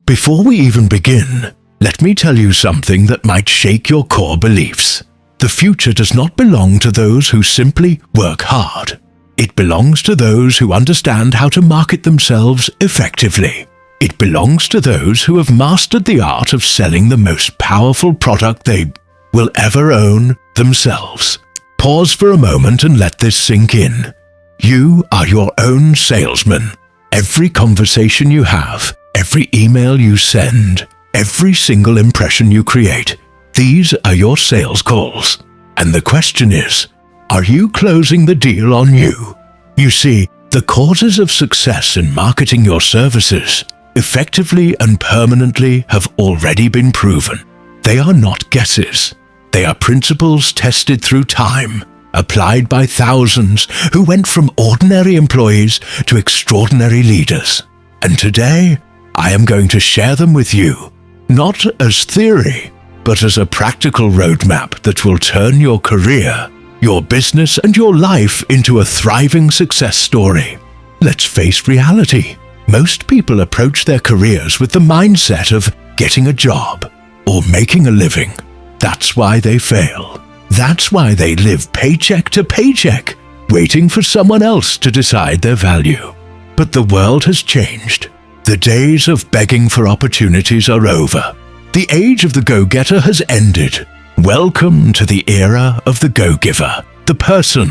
Before we even begin, let me tell you something that might shake your core beliefs. The future does not belong to those who simply work hard. It belongs to those who understand how to market themselves effectively. It belongs to those who have mastered the art of selling the most powerful product they will ever own, themselves. Pause for a moment and let this sink in. You are your own salesman. Every conversation you have, every email you send, every single impression you create, these are your sales calls. And the question is, are you closing the deal on you? You see, the causes of success in marketing your services effectively and permanently have already been proven. They are not guesses. They are principles tested through time, applied by thousands who went from ordinary employees to extraordinary leaders. And today, I am going to share them with you, not as theory, but as a practical roadmap that will turn your career, your business, and your life into a thriving success story. Let's face reality. Most people approach their careers with the mindset of getting a job or making a living. That's why they fail. That's why they live paycheck to paycheck, waiting for someone else to decide their value. But the world has changed. The days of begging for opportunities are over. The age of the go-getter has ended. Welcome to the era of the go-giver, the person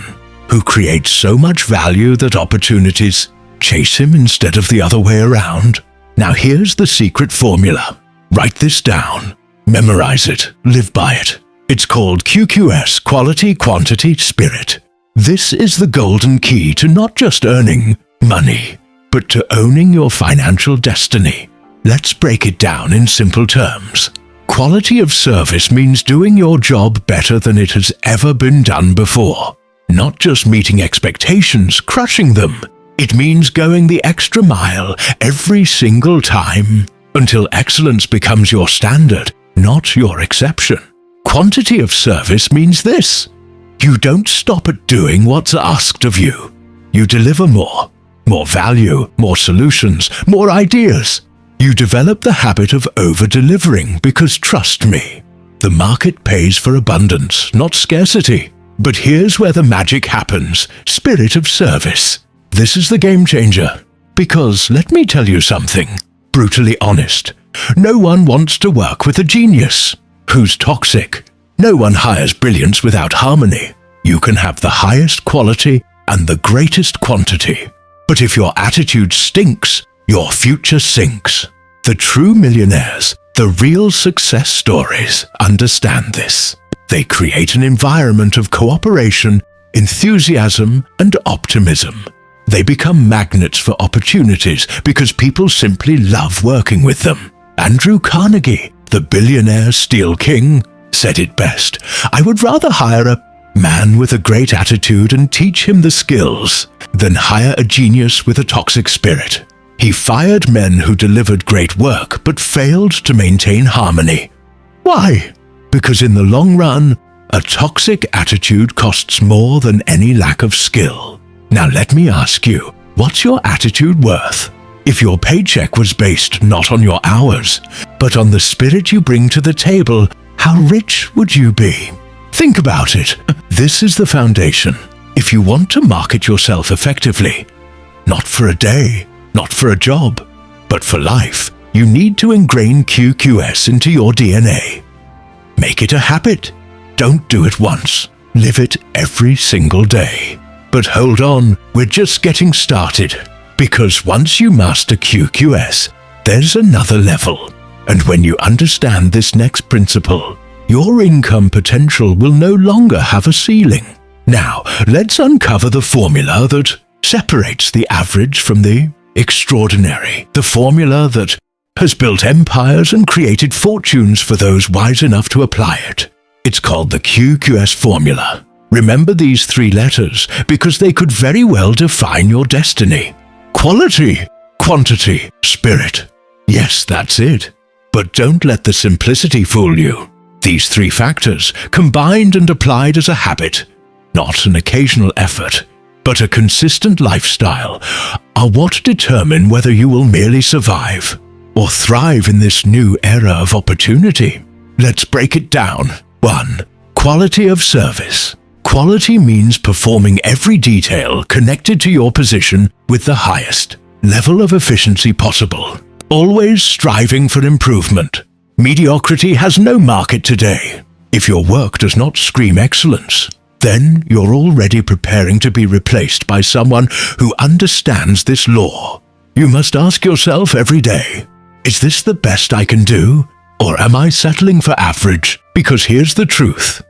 who creates so much value that opportunities chase him instead of the other way around. Now here's the secret formula. Write this down. Memorize it. Live by it. It's called QQS, Quality, Quantity, Spirit. This is the golden key to not just earning money, but to owning your financial destiny. Let's break it down in simple terms. Quality of service means doing your job better than it has ever been done before. Not just meeting expectations, crushing them. It means going the extra mile every single time until excellence becomes your standard, not your exception. Quantity of service means this. You don't stop at doing what's asked of you. You deliver more value, more solutions, more ideas. You develop the habit of over-delivering because, trust me, the market pays for abundance, not scarcity. But here's where the magic happens. Spirit of service. This is the game changer. Because, let me tell you something, brutally honest, no one wants to work with a genius who's toxic. No one hires brilliance without harmony. You can have the highest quality and the greatest quantity. But if your attitude stinks, your future sinks. The true millionaires, the real success stories, understand this. They create an environment of cooperation, enthusiasm, and optimism. They become magnets for opportunities because people simply love working with them. Andrew Carnegie, the billionaire steel king, said it best. I would rather hire a man with a great attitude and teach him the skills than hire a genius with a toxic spirit. He fired men who delivered great work but failed to maintain harmony. Why? Because in the long run, a toxic attitude costs more than any lack of skill. Now let me ask you, what's your attitude worth? If your paycheck was based not on your hours, but on the spirit you bring to the table, how rich would you be? Think about it. This is the foundation. If you want to market yourself effectively, not for a day, not for a job, but for life, you need to ingrain QQS into your DNA. Make it a habit. Don't do it once. Live it every single day. But hold on, we're just getting started. Because once you master QQS, there's another level. And when you understand this next principle, your income potential will no longer have a ceiling. Now, let's uncover the formula that separates the average from the extraordinary. The formula that has built empires and created fortunes for those wise enough to apply it. It's called the QQS formula. Remember these 3 letters because they could very well define your destiny. Quality, quantity, spirit. Yes, that's it. But don't let the simplicity fool you. These 3 factors, combined and applied as a habit, not an occasional effort, but a consistent lifestyle, are what determine whether you will merely survive or thrive in this new era of opportunity? Let's break it down. 1. Quality of service. Quality means performing every detail connected to your position with the highest level of efficiency possible. Always striving for improvement. Mediocrity has no market today. If your work does not scream excellence, then you're already preparing to be replaced by someone who understands this law. You must ask yourself every day, is this the best I can do? Or am I settling for average? Because here's the truth.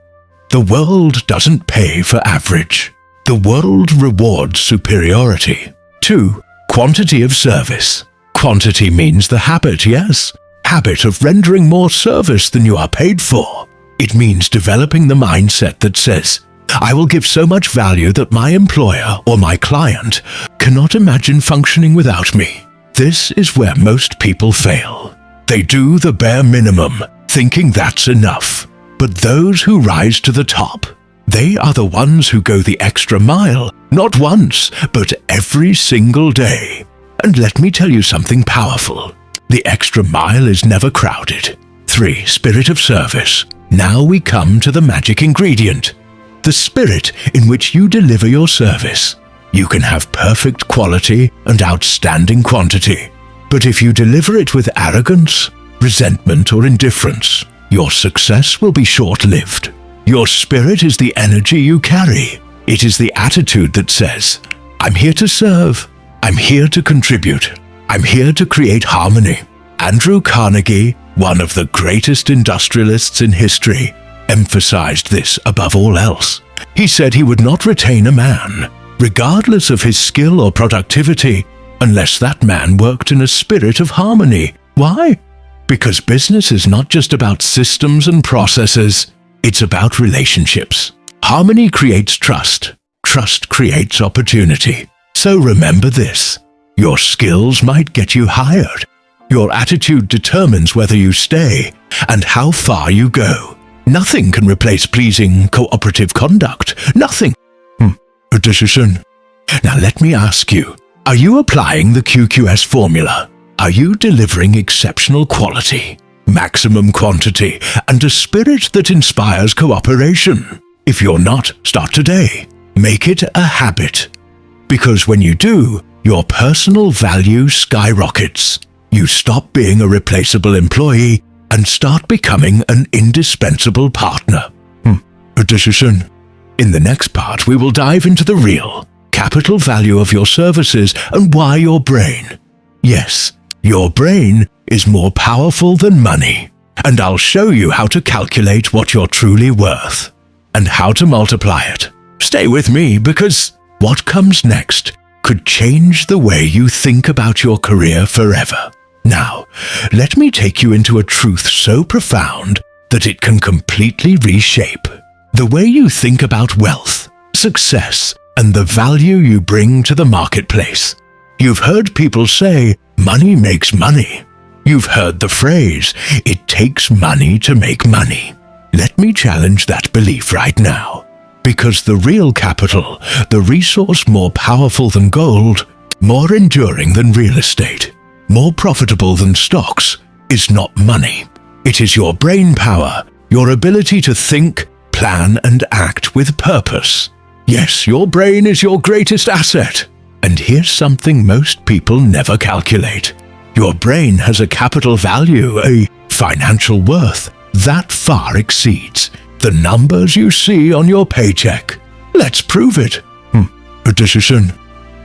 The world doesn't pay for average. The world rewards superiority. 2. Quantity of service. Quantity means the habit, yes, habit of rendering more service than you are paid for. It means developing the mindset that says, I will give so much value that my employer or my client cannot imagine functioning without me. This is where most people fail. They do the bare minimum, thinking that's enough. But those who rise to the top, they are the ones who go the extra mile, not once, but every single day. And let me tell you something powerful. The extra mile is never crowded. 3. Spirit of service. Now we come to the magic ingredient. The spirit in which you deliver your service. You can have perfect quality and outstanding quantity. But if you deliver it with arrogance, resentment, or indifference, your success will be short-lived. Your spirit is the energy you carry. It is the attitude that says, I'm here to serve. I'm here to contribute. I'm here to create harmony. Andrew Carnegie, one of the greatest industrialists in history, emphasized this above all else. He said he would not retain a man, regardless of his skill or productivity, unless that man worked in a spirit of harmony. Why? Because business is not just about systems and processes, it's about relationships. Harmony creates trust. Trust creates opportunity. So remember this, your skills might get you hired. Your attitude determines whether you stay and how far you go. Nothing can replace pleasing, cooperative conduct. Nothing. A decision. Now let me ask you, are you applying the QQS formula? Are you delivering exceptional quality, maximum quantity, and a spirit that inspires cooperation? If you're not, start today. Make it a habit. Because when you do, your personal value skyrockets. You stop being a replaceable employee and start becoming an indispensable partner. A decision. In the next part, we will dive into the real, capital value of your services and why your brain. Yes, your brain is more powerful than money. And I'll show you how to calculate what you're truly worth and how to multiply it. Stay with me because what comes next could change the way you think about your career forever. Now, let me take you into a truth so profound that it can completely reshape the way you think about wealth, success, and the value you bring to the marketplace. You've heard people say, money makes money. You've heard the phrase, it takes money to make money. Let me challenge that belief right now. Because the real capital, the resource more powerful than gold, more enduring than real estate, more profitable than stocks, is not money. It is your brain power, your ability to think, plan, and act with purpose. Yes, your brain is your greatest asset. And here's something most people never calculate. Your brain has a capital value, a financial worth, that far exceeds the numbers you see on your paycheck. Let's prove it. A decision.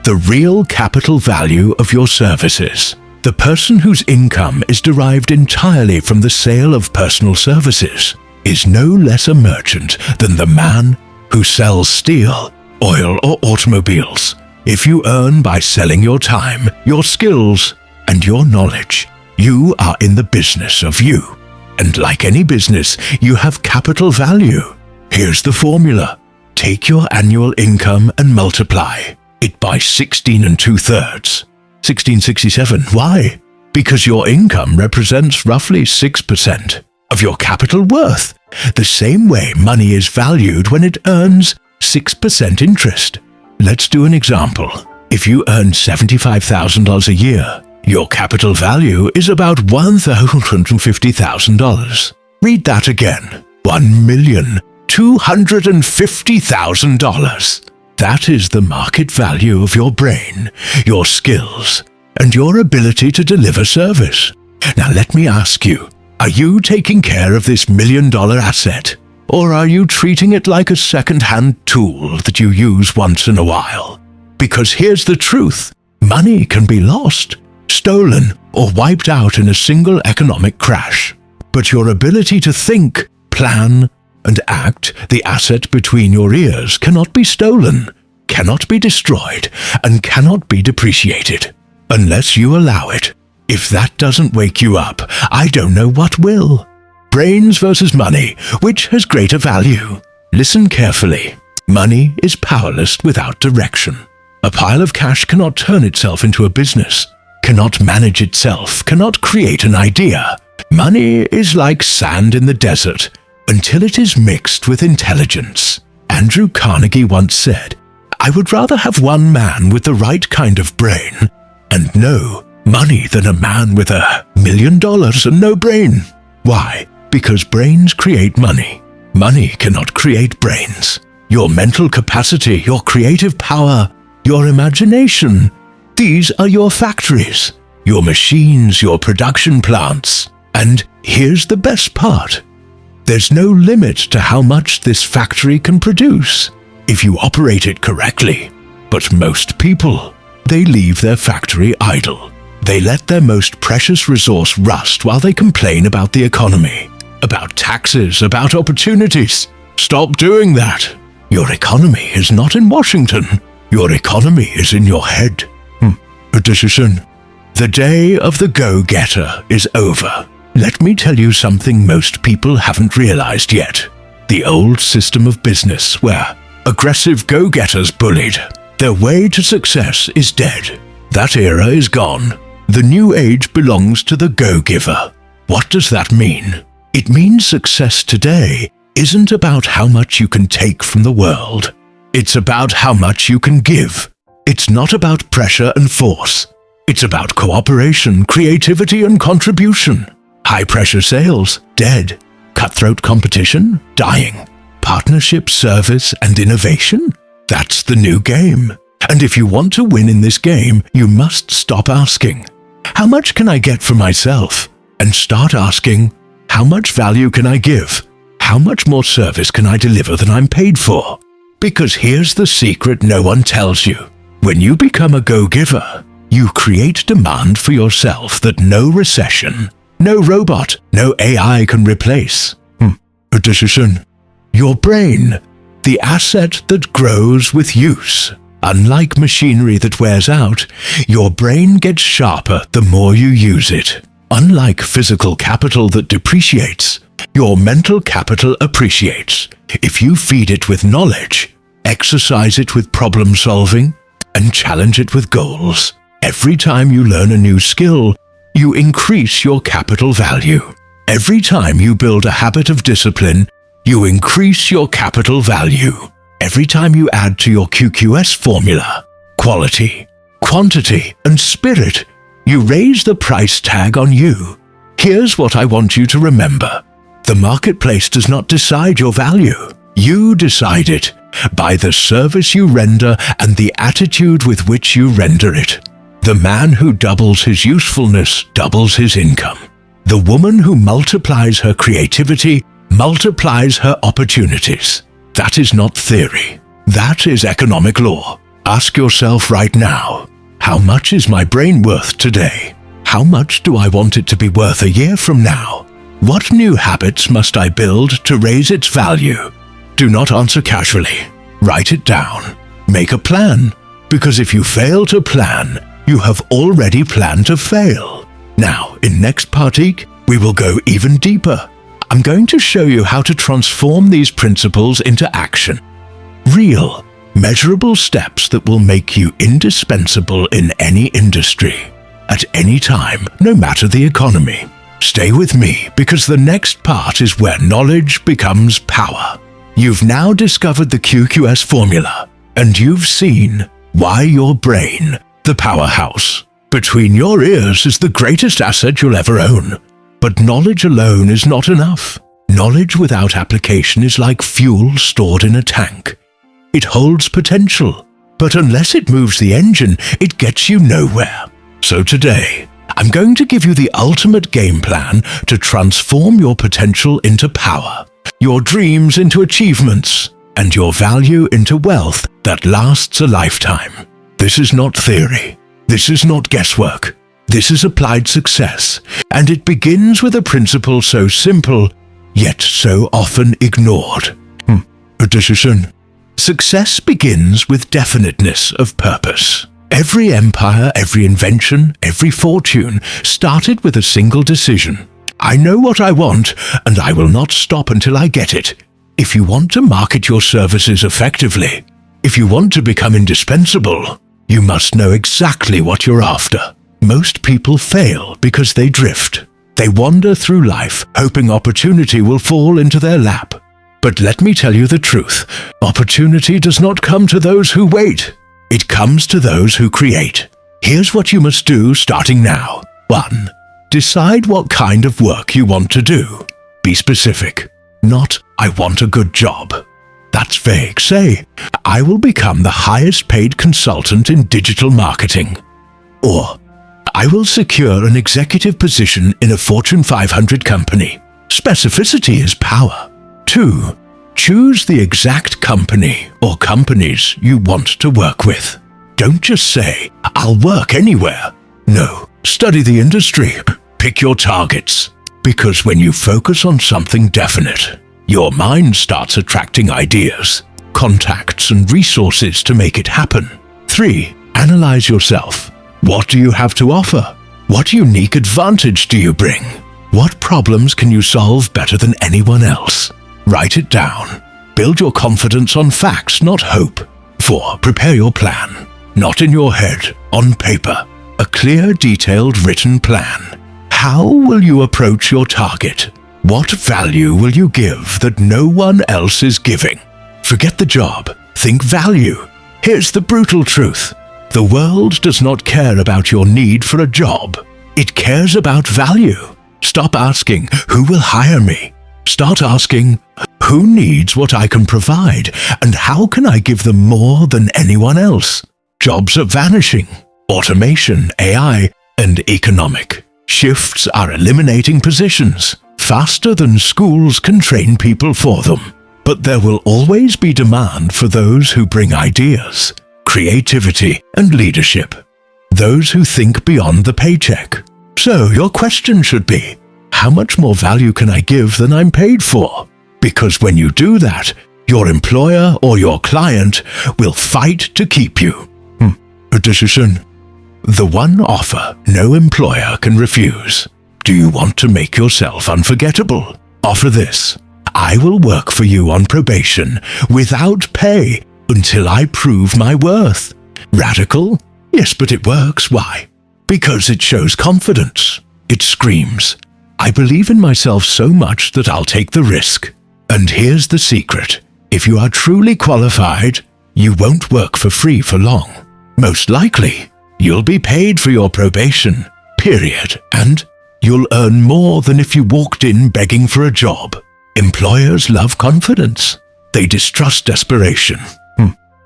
The real capital value of your services. The person whose income is derived entirely from the sale of personal services is no less a merchant than the man who sells steel, oil, or automobiles. If you earn by selling your time, your skills, and your knowledge, you are in the business of you. And like any business, you have capital value. Here's the formula. Take your annual income and multiply it by 16 2/3. 1667. Why? Because your income represents roughly 6% of your capital worth, the same way money is valued when it earns 6% interest. Let's do an example. If you earn $75,000 a year, Your capital value is about $1,250,000. Read that again. $1,250,000. That is the market value of your brain, your skills, and your ability to deliver service. Now let me ask you, are you taking care of this $1 million asset? Or are you treating it like a second-hand tool that you use once in a while? Because here's the truth. Money can be lost, stolen, or wiped out in a single economic crash. But your ability to think, plan, and act, the asset between your ears, cannot be stolen, cannot be destroyed, and cannot be depreciated, unless you allow it. If that doesn't wake you up, I don't know what will. Brains versus money, which has greater value? Listen carefully. Money is powerless without direction. A pile of cash cannot turn itself into a business, cannot manage itself, cannot create an idea. Money is like sand in the desert until it is mixed with intelligence. Andrew Carnegie once said, "I would rather have one man with the right kind of brain and no money than a man with $1 million and no brain." Why? Because brains create money. Money cannot create brains. Your mental capacity, your creative power, your imagination, these are your factories, your machines, your production plants. And here's the best part. There's no limit to how much this factory can produce if you operate it correctly. But most people, they leave their factory idle. They let their most precious resource rust while they complain about the economy, about taxes, about opportunities. Stop doing that. Your economy is not in Washington. Your economy is in your head. A decision. The day of the go-getter is over. Let me tell you something most people haven't realized yet. The old system of business where aggressive go-getters bullied, their way to success is dead. That era is gone. The new age belongs to the go-giver. What does that mean? It means success today isn't about how much you can take from the world. It's about how much you can give. It's not about pressure and force. It's about cooperation, creativity, and contribution. High-pressure sales, dead. Cutthroat competition, dying. Partnership, service, and innovation? That's the new game. And if you want to win in this game, you must stop asking, "How much can I get for myself?" and start asking, "How much value can I give? How much more service can I deliver than I'm paid for?" Because here's the secret no one tells you. When you become a go-giver, you create demand for yourself that no recession, no robot, no AI can replace. A decision. Your brain, the asset that grows with use. Unlike machinery that wears out, your brain gets sharper the more you use it. Unlike physical capital that depreciates, your mental capital appreciates. If you feed it with knowledge, exercise it with problem solving, and challenge it with goals, every time you learn a new skill, you increase your capital value. Every time you build a habit of discipline, you increase your capital value. Every time you add to your QQS formula, quality, quantity, and spirit, you raise the price tag on you. Here's what I want you to remember. The marketplace does not decide your value. You decide it by the service you render and the attitude with which you render it. The man who doubles his usefulness doubles his income. The woman who multiplies her creativity multiplies her opportunities. That is not theory. That is economic law. Ask yourself right now, how much is my brain worth today? How much do I want it to be worth a year from now? What new habits must I build to raise its value? Do not answer casually. Write it down. Make a plan. Because if you fail to plan, you have already planned to fail. Now, in next Partik, we will go even deeper. I'm going to show you how to transform these principles into action. Real, measurable steps that will make you indispensable in any industry, at any time, no matter the economy. Stay with me, because the next part is where knowledge becomes power. You've now discovered the QQS formula, and you've seen why your brain, the powerhouse, Between your ears is the greatest asset you'll ever own. But knowledge alone is not enough. Knowledge without application is like fuel stored in a tank. It holds potential, but unless it moves the engine, it gets you nowhere. So today, I'm going to give you the ultimate game plan to transform your potential into power, your dreams into achievements, and your value into wealth that lasts a lifetime. This is not theory. This is not guesswork. This is applied success, and it begins with a principle so simple, yet so often ignored. A decision. Success begins with definiteness of purpose. Every empire, every invention, every fortune started with a single decision. I know what I want, and I will not stop until I get it. If you want to market your services effectively, if you want to become indispensable, you must know exactly what you're after. Most people fail because they drift. They wander through life, hoping opportunity will fall into their lap. But let me tell you the truth. Opportunity does not come to those who wait. It comes to those who create. Here's what you must do starting now. 1. Decide what kind of work you want to do. Be specific. Not, I want a good job. That's vague. Say, I will become the highest paid consultant in digital marketing. Or, I will secure an executive position in a Fortune 500 company. Specificity is power. 2. Choose the exact company or companies you want to work with. Don't just say, I'll work anywhere. No, study the industry. Pick your targets. Because when you focus on something definite, your mind starts attracting ideas, contacts, and resources to make it happen. 3. Analyze yourself. What do you have to offer? What unique advantage do you bring? What problems can you solve better than anyone else? Write it down. Build your confidence on facts, not hope. 4. Prepare your plan. Not in your head, on paper. A clear, detailed, written plan. How will you approach your target? What value will you give that no one else is giving? Forget the job. Think value. Here's the brutal truth. The world does not care about your need for a job. It cares about value. Stop asking, who will hire me? Start asking, who needs what I can provide, and how can I give them more than anyone else? Jobs are vanishing. Automation, AI, and economic shifts are eliminating positions faster than schools can train people for them. But there will always be demand for those who bring ideas, creativity, and leadership. Those who think beyond the paycheck. So your question should be, how much more value can I give than I'm paid for? Because when you do that, your employer or your client will fight to keep you. A decision. The one offer no employer can refuse. Do you want to make yourself unforgettable? Offer this. I will work for you on probation without pay until I prove my worth. Radical? Yes, but it works. Why? Because it shows confidence. It screams, I believe in myself so much that I'll take the risk. And here's the secret. If you are truly qualified, you won't work for free for long. Most likely, you'll be paid for your probation, period. And you'll earn more than if you walked in begging for a job. Employers love confidence. They distrust desperation.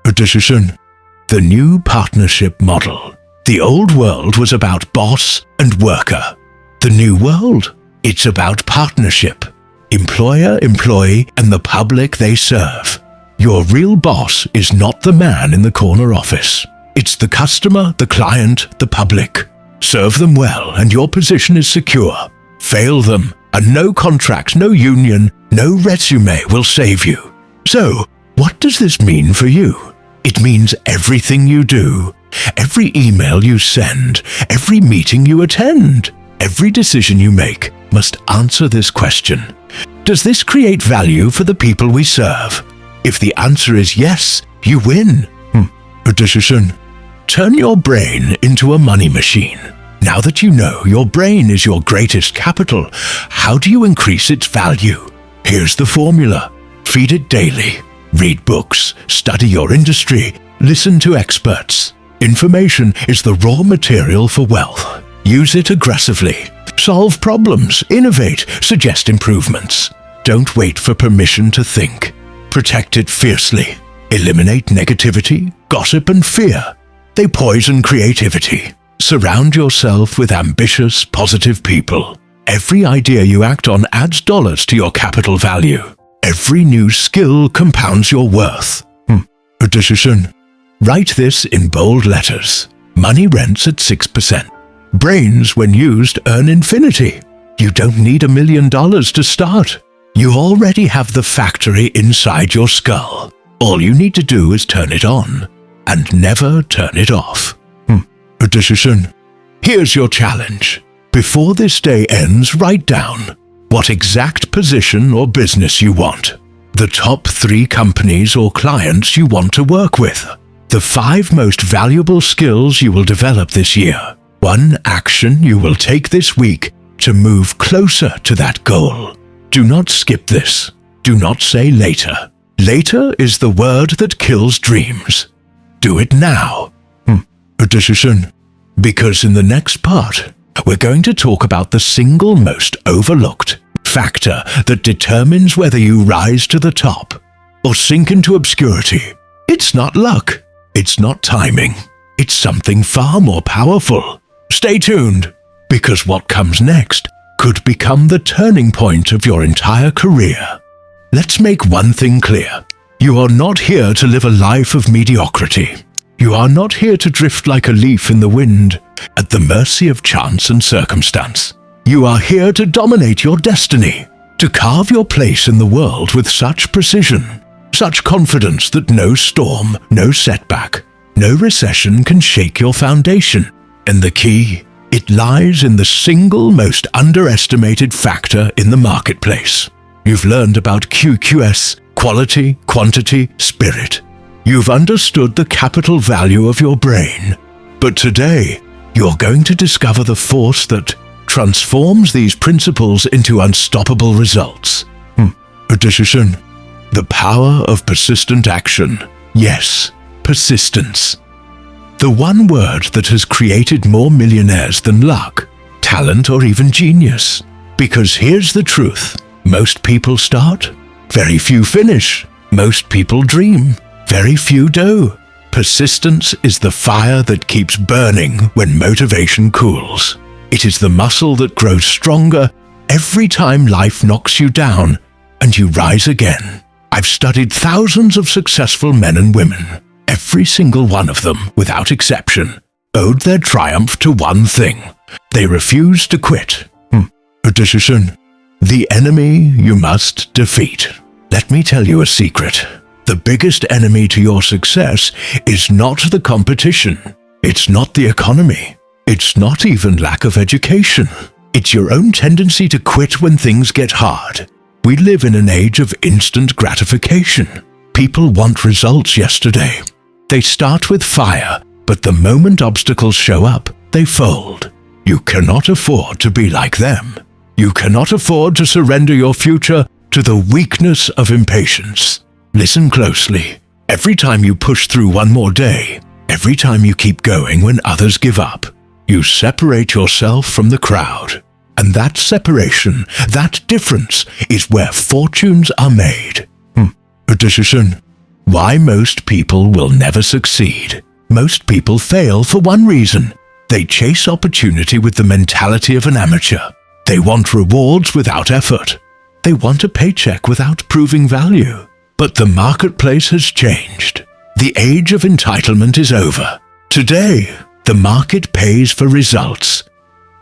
A decision. The new partnership model. The old world was about boss and worker. The new world, it's about partnership. Employer, employee, and the public they serve. Your real boss is not the man in the corner office. It's the customer, the client, the public. Serve them well and your position is secure. Fail them, and no contract, no union, no resume will save you. So, what does this mean for you? It means everything you do, every email you send, every meeting you attend, every decision you make must answer this question. Does this create value for the people we serve? If the answer is yes, you win. A decision. Turn your brain into a money machine. Now that you know your brain is your greatest capital, how do you increase its value? Here's the formula. Feed it daily. Read books, study your industry, listen to experts. Information is the raw material for wealth. Use it aggressively. Solve problems, innovate, suggest improvements. Don't wait for permission to think. Protect it fiercely. Eliminate negativity, gossip, and fear. They poison creativity. Surround yourself with ambitious, positive people. Every idea you act on adds dollars to your capital value. Every new skill compounds your worth. A decision. Write this in bold letters. Money rents at 6%. Brains, when used, earn infinity. You don't need $1 million to start. You already have the factory inside your skull. All you need to do is turn it on, and never turn it off. A decision. Here's your challenge. Before this day ends, write down what exact position or business you want, the top 3 companies or clients you want to work with, the 5 most valuable skills you will develop this year, 1 action you will take this week to move closer to that goal. Do not skip this. Do not say later. Later is the word that kills dreams. Do it now. A decision. Because in the next part, we're going to talk about the single most overlooked factor that determines whether you rise to the top or sink into obscurity. It's not luck. It's not timing. It's something far more powerful. Stay tuned, because what comes next could become the turning point of your entire career. Let's make one thing clear. You are not here to live a life of mediocrity. You are not here to drift like a leaf in the wind, at the mercy of chance and circumstance. You are here to dominate your destiny, to carve your place in the world with such precision, such confidence that no storm, no setback, no recession can shake your foundation. And the key, it lies in the single most underestimated factor in the marketplace. You've learned about QQS, quality, quantity, spirit. You've understood the capital value of your brain. But today, you're going to discover the force that transforms these principles into unstoppable results. A decision. The power of persistent action. Yes, persistence. The one word that has created more millionaires than luck, talent, or even genius. Because here's the truth. Most people start. Very few finish. Most people dream. Very few do. Persistence is the fire that keeps burning when motivation cools. It is the muscle that grows stronger every time life knocks you down and you rise again. I've studied thousands of successful men and women. Every single one of them, without exception, owed their triumph to one thing. They refused to quit. A decision. The enemy you must defeat. Let me tell you a secret. The biggest enemy to your success is not the competition. It's not the economy. It's not even lack of education. It's your own tendency to quit when things get hard. We live in an age of instant gratification. People want results yesterday. They start with fire, but the moment obstacles show up, they fold. You cannot afford to be like them. You cannot afford to surrender your future to the weakness of impatience. Listen closely. Every time you push through one more day, every time you keep going when others give up, you separate yourself from the crowd. And that separation, that difference, is where fortunes are made. A decision. Why most people will never succeed. Most people fail for one reason. They chase opportunity with the mentality of an amateur. They want rewards without effort. They want a paycheck without proving value. But the marketplace has changed. The age of entitlement is over. Today, the market pays for results.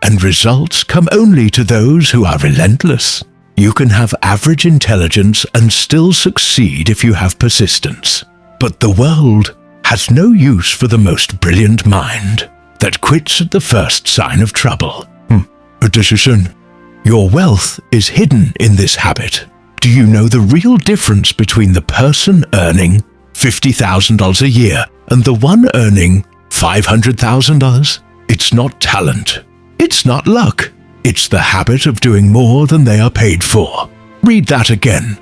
And results come only to those who are relentless. You can have average intelligence and still succeed if you have persistence. But the world has no use for the most brilliant mind that quits at the first sign of trouble. A decision. Your wealth is hidden in this habit. Do you know the real difference between the person earning $50,000 a year and the one earning $500,000? It's not talent. It's not luck. It's the habit of doing more than they are paid for. Read that again.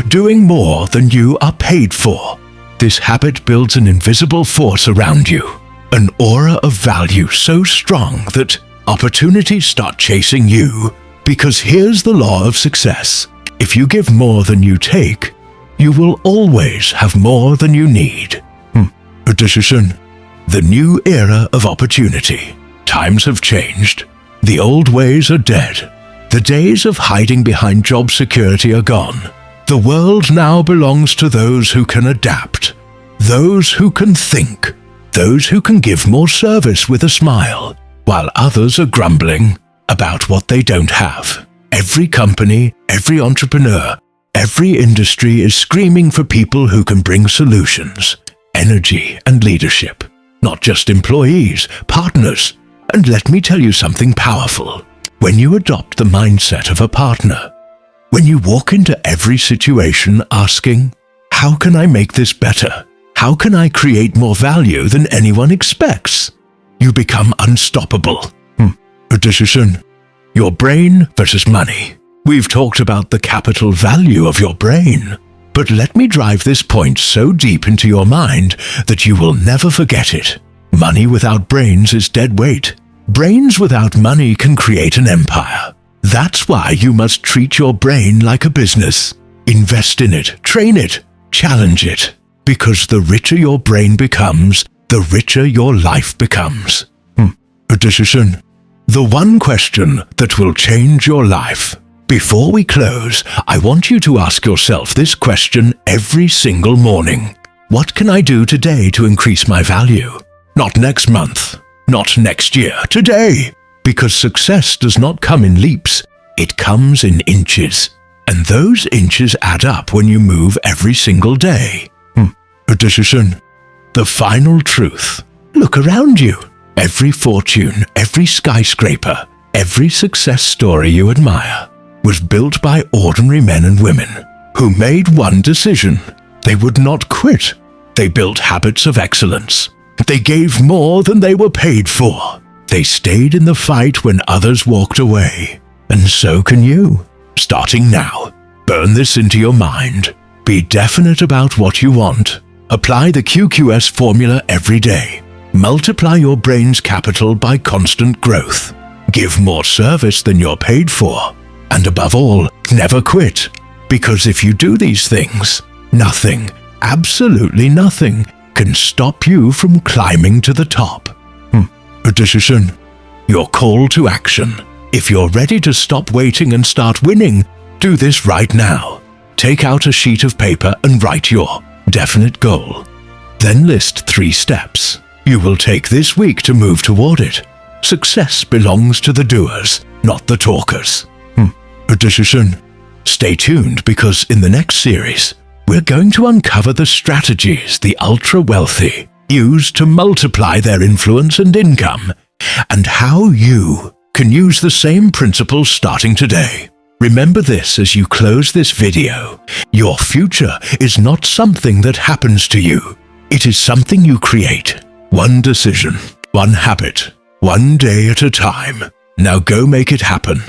Doing more than you are paid for. This habit builds an invisible force around you. An aura of value so strong that opportunities start chasing you. Because here's the law of success. If you give more than you take, you will always have more than you need. A decision. The new era of opportunity. Times have changed. The old ways are dead. The days of hiding behind job security are gone. The world now belongs to those who can adapt, those who can think, those who can give more service with a smile, while others are grumbling about what they don't have. Every company, every entrepreneur, every industry is screaming for people who can bring solutions, energy and leadership, not just employees, partners. And let me tell you something powerful. When you adopt the mindset of a partner, when you walk into every situation asking, how can I make this better? How can I create more value than anyone expects? You become unstoppable. A decision. Your brain versus money. We've talked about the capital value of your brain, but let me drive this point so deep into your mind that you will never forget it. Money without brains is dead weight. Brains without money can create an empire. That's why you must treat your brain like a business. Invest in it, train it, challenge it. Because the richer your brain becomes, the richer your life becomes. A decision. The one question that will change your life. Before we close, I want you to ask yourself this question every single morning. What can I do today to increase my value? Not next month, not next year, today. Because success does not come in leaps, it comes in inches. And those inches add up when you move every single day. A decision. The final truth. Look around you. Every fortune, every skyscraper, every success story you admire was built by ordinary men and women who made one decision. They would not quit. They built habits of excellence. They gave more than they were paid for. They stayed in the fight when others walked away. And so can you. Starting now, burn this into your mind. Be definite about what you want. Apply the QQS formula every day. Multiply your brain's capital by constant growth. Give more service than you're paid for. And above all, never quit. Because if you do these things, nothing, absolutely nothing, can stop you from climbing to the top. A decision. Your call to action. If you're ready to stop waiting and start winning, do this right now. Take out a sheet of paper and write your definite goal. Then list 3 steps you will take this week to move toward it. Success belongs to the doers, not the talkers. A decision. Stay tuned because in the next series, we're going to uncover the strategies the ultra-wealthy use to multiply their influence and income, and how you can use the same principles starting today. Remember this as you close this video. Your future is not something that happens to you. It is something you create. One decision, one habit, one day at a time. Now go make it happen.